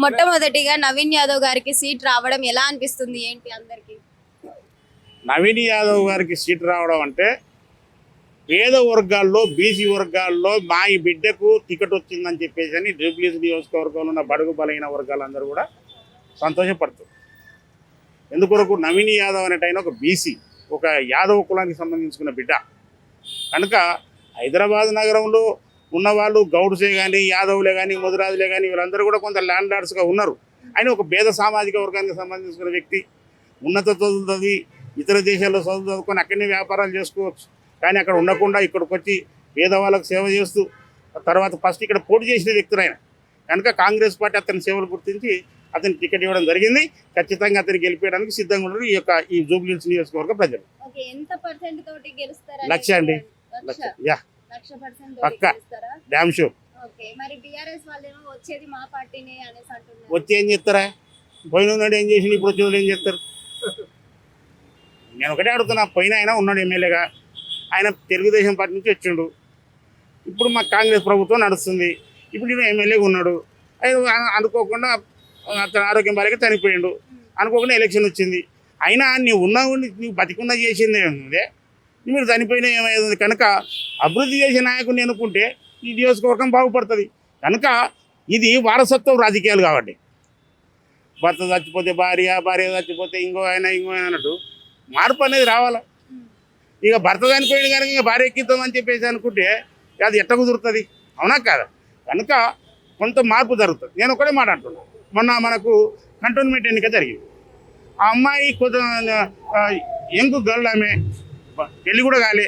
మొట్టమొదటిగా నవీన్ యాదవ్ గారికి సీట్ రావడం ఎలా అనిపిస్తుంది ఏంటి అందరికి? నవీన్ యాదవ్ గారికి సీట్ రావడం అంటే పేద వర్గాల్లో బీసీ వర్గాల్లో మా ఈ బిడ్డకు టికెట్ వచ్చిందని చెప్పేసి అని జూబ్లీస్ నియోజకవర్గంలో ఉన్న బడుగు బలైన వర్గాలందరూ కూడా సంతోషపడుతుంది. ఎందుకొరకు నవీన్ యాదవ్ అనేటైన ఒక బీసీ, ఒక యాదవ్ కులానికి సంబంధించుకున్న బిడ్డ కనుక హైదరాబాద్ నగరంలో ఉన్నవాళ్ళు గౌడ్సే కానీ యాదవులే కానీ ముదిరాజులే కానీ వీళ్ళందరూ కూడా కొంత ల్యాండ్ లార్డ్స్గా ఉన్నారు. ఆయన ఒక పేద సామాజిక వర్గానికి సంబంధించిన వ్యక్తి, ఉన్నత చదువుతుంది, ఇతర దేశాల్లో చదువుకొని అక్కడనే వ్యాపారాలు చేసుకోవచ్చు. కానీ అక్కడ ఉండకుండా ఇక్కడికి వచ్చి పేదవాళ్ళకు సేవ చేస్తూ తర్వాత ఫస్ట్ ఇక్కడ పోటీ చేసిన వ్యక్తులు ఆయన కనుక కాంగ్రెస్ పార్టీ అతని సేవలు గుర్తించి అతనికి టికెట్ ఇవ్వడం జరిగింది. ఖచ్చితంగా అతను గెలిపేయడానికి సిద్ధంగా ఉన్నారు ఈ జూబ్లీహిల్స్ నియోజకవర్గ ప్రజలు. లక్ష అండి, పక్క డ్యామ్ షూర్. వచ్చి ఏం చేస్తారా? పోయిన ఉన్నాడు ఏం చేసి ఇప్పుడు వచ్చిన ఏం చేస్తారు? నేను ఒకటే అడుగుతున్నా, పోయిన ఆయన ఉన్నాడు ఎమ్మెల్యేగా, ఆయన తెలుగుదేశం పార్టీ నుంచి వచ్చిండు. ఇప్పుడు మా కాంగ్రెస్ ప్రభుత్వం నడుస్తుంది. ఇప్పుడు నేను ఎమ్మెల్యేగా ఉన్నాడు. అనుకోకుండా అతను ఆరోగ్యం బాగా చనిపోయిండు. అనుకోకుండా ఎలక్షన్ వచ్చింది. అయినా నీవు నీవు బతికుండా చేసింది ఏముంది, మీరు చనిపోయినా ఏమైంది? కనుక అభివృద్ధి చేసే నాయకుడిని అనుకుంటే ఈ నియోజకవర్గం బాగుపడుతుంది. కనుక ఇది వారసత్వం రాజకీయాలు కాబట్టి భర్త చచ్చిపోతే భార్య, భార్య చచ్చిపోతే ఇంకో ఆయన అన్నట్టు మార్పు అనేది రావాలి. ఇక భర్త చనిపోయింది కనుక ఇక భార్య ఎక్కిద్దామని చెప్పేసి అనుకుంటే అది ఎట్ట కుదురుతుంది? అవునా కాదా? కనుక కొంత మార్పు జరుగుతుంది. నేను ఒకటే మాట అంటున్నాను, మొన్న మనకు కంటోన్మెంట్ ఎన్నిక జరిగింది. ఆ అమ్మాయి కొంత యంగ్ గర్ల్, ఆమె పెళ్ళి కూడా కాలే,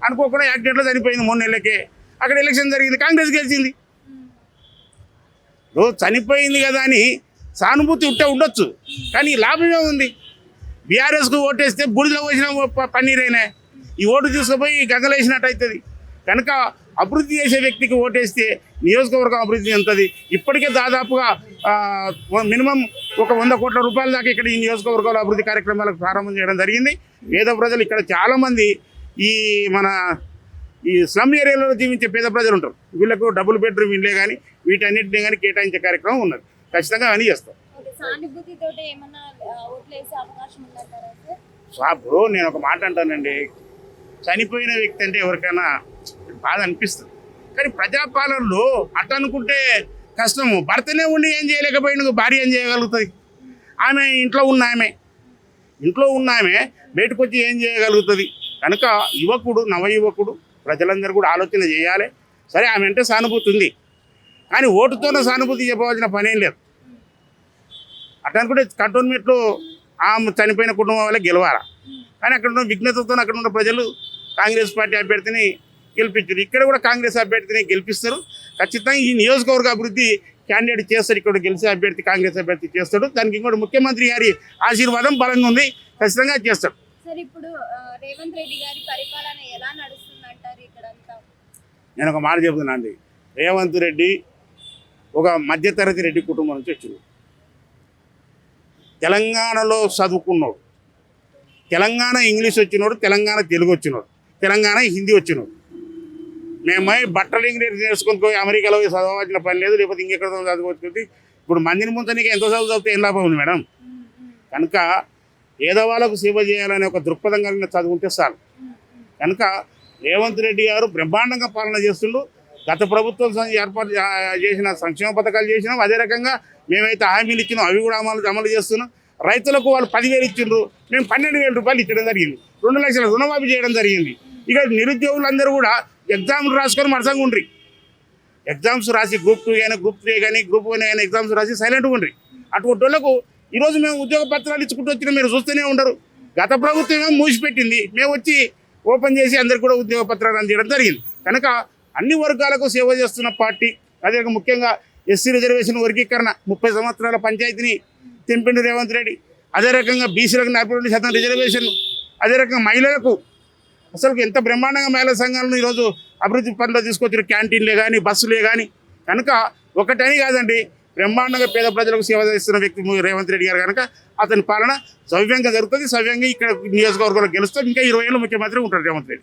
అనుకోకుండా యాక్సిడెంట్లో చనిపోయింది 3 నెలలకే. అక్కడ ఎలక్షన్ జరిగింది, కాంగ్రెస్ గెలిచింది. చనిపోయింది కదా అని సానుభూతి ఉండొచ్చు, కానీ లాభమే ఉంది. బీఆర్ఎస్కు ఓటేస్తే బూడిదలో పోసిన పన్నీరైనా ఈ ఓటు తీసుకుపోయి గంగలేసినట్టు అవుతుంది. కనుక అభివృద్ధి చేసే వ్యక్తికి ఓటేస్తే నియోజకవర్గం అభివృద్ధి చెందుతుంది. ఇప్పటికే దాదాపుగా మినిమం ఒక 100 కోట్ల రూపాయల దాకా ఇక్కడ ఈ నియోజకవర్గంలో అభివృద్ధి కార్యక్రమాలకు ప్రారంభం చేయడం జరిగింది. పేద ప్రజలు ఇక్కడ చాలామంది ఈ స్లమ్ ఏరియాలో జీవించే పేద ప్రజలు ఉంటారు. వీళ్ళకు డబుల్ బెడ్రూమ్ ఇళ్ళే కానీ వీటన్నిటిని కానీ కేటాయించే కార్యక్రమం ఉన్నది. ఖచ్చితంగా అని చేస్తాం. ఇప్పుడు నేను ఒక మాట అంటానండి, చనిపోయిన వ్యక్తి అంటే ఎవరికైనా బాధ అనిపిస్తుంది. కానీ ప్రజాపాలనలో అట్ట అనుకుంటే కష్టము. భర్తనే ఉండి ఏం చేయలేకపోయిన భార్య ఏం చేయగలుగుతుంది? ఆమె ఇంట్లో ఉన్న ఆమె బయటకు వచ్చి ఏం చేయగలుగుతుంది? కనుక యువకుడు, నవయువకుడు ప్రజలందరూ కూడా ఆలోచన చేయాలి. సరే, ఆమె అంటే సానుభూతి ఉంది, కానీ ఓటుతోనే సానుభూతి చెప్పవలసిన పనేం లేదు. అట్లా అనుకుంటే కంటోన్మెంట్లో ఆమె చనిపోయిన కుటుంబం వల్ల గెలవాలా, కానీ అక్కడ ఉన్న విఘ్నతతో అక్కడ ఉన్న ప్రజలు కాంగ్రెస్ పార్టీ అభ్యర్థిని గెలిపించారు. ఇక్కడ కూడా కాంగ్రెస్ అభ్యర్థిని గెలిపిస్తారు. ఖచ్చితంగా ఈ నియోజకవర్గ అభివృద్ధి క్యాండిడేట్ చేస్తారు. ఇక్కడ గెలిచే అభ్యర్థి కాంగ్రెస్ అభ్యర్థి చేస్తాడు. దానికి ఇంకోటి ముఖ్యమంత్రి గారి ఆశీర్వాదం బలంగా ఉంది, ఖచ్చితంగా చేస్తాడు. ఇప్పుడు రేవంత్ రెడ్డి గారి పరిపాలన ఎలా నడుస్తుందంటారు ఇక్కడంతా? నేను ఒక మాట చెబుతున్నా అండి, రేవంత్ రెడ్డి ఒక మధ్యతరగతి రెడ్డి కుటుంబం నుంచి వచ్చింది. తెలంగాణలో చదువుకున్నాడు, తెలంగాణ ఇంగ్లీష్ వచ్చినోడు, తెలంగాణ తెలుగు వచ్చినోడు, తెలంగాణ హిందీ వచ్చినోడు. మేమై బట్టలు ఇంగ్లీష్ నేర్చుకొని పోయి అమెరికాలో చదవాల్సిన పని లేదు, లేకపోతే ఇంకెక్కడ చదువుకోవచ్చు. ఇప్పుడు మందిని ముంచడానికి ఎంతో చదివితే ఏం లాభం ఉంది మేడం? కనుక పేదవాళ్ళకు సేవ చేయాలనే ఒక దృక్పథం కలిగిన చదువుంటే చాలు. కనుక రేవంత్ రెడ్డి గారు బ్రహ్మాండంగా పాలన చేస్తుండు. గత ప్రభుత్వం ఏర్పాటు చేసిన సంక్షేమ పథకాలు చేసినాం, అదే రకంగా మేమైతే హామీలు ఇచ్చినాం అవి కూడా అమలు చేస్తున్నాం. రైతులకు వాళ్ళు 10,000 ఇచ్చిండ్రు, మేము 12,000 రూపాయలు ఇచ్చడం జరిగింది. 2 లక్షల రుణమాఫీ చేయడం జరిగింది. ఇక నిరుద్యోగులందరూ కూడా ఎగ్జామ్లు రాసుకొని మరసంగా ఉండ్రి. ఎగ్జామ్స్ రాసి గ్రూప్ 2 కానీ గ్రూప్ 3 కానీ గ్రూప్ 1 కానీ ఎగ్జామ్స్ రాసి సైలెంట్గా ఉండ్రి. అటువంటి వాళ్ళకు ఈరోజు మేము ఉద్యోగ పత్రాలు ఇచ్చుకుంటూ వచ్చినా మీరు చూస్తూనే ఉండరు. గత ప్రభుత్వం మూసిపెట్టింది, మేము వచ్చి ఓపెన్ చేసి అందరికి కూడా ఉద్యోగ పత్రాలు అందించడం జరిగింది. కనుక అన్ని వర్గాలకు సేవ చేస్తున్న పార్టీ. అదే ముఖ్యంగా ఎస్సీ రిజర్వేషన్ వర్గీకరణ 30 సంవత్సరాల పంచాయతీని తెంపిండు రేవంత్ రెడ్డి. అదే రకంగా బీసీలకు 42% రిజర్వేషన్, అదే రకంగా మహిళలకు అసలు ఎంత బ్రహ్మాండంగా మహిళా సంఘాలను ఈరోజు అభివృద్ధి పనులు తీసుకొచ్చారు. క్యాంటీన్లే కానీ బస్సులే కానీ. కనుక ఒకటని కాదండి, బ్రహ్మాండంగా పేద ప్రజలకు సేవ చేస్తున్న వ్యక్తి రేవంత్ రెడ్డి గారు. కనుక అతని పాలన సవ్యంగా జరుగుతుంది, సవ్యంగా ఇక్కడ నియోజకవర్గంలో గెలుస్తుంది. ఇంకా 20 ఏళ్ళు ముఖ్యమంత్రి ఉంటారు రేవంత్ రెడ్డి.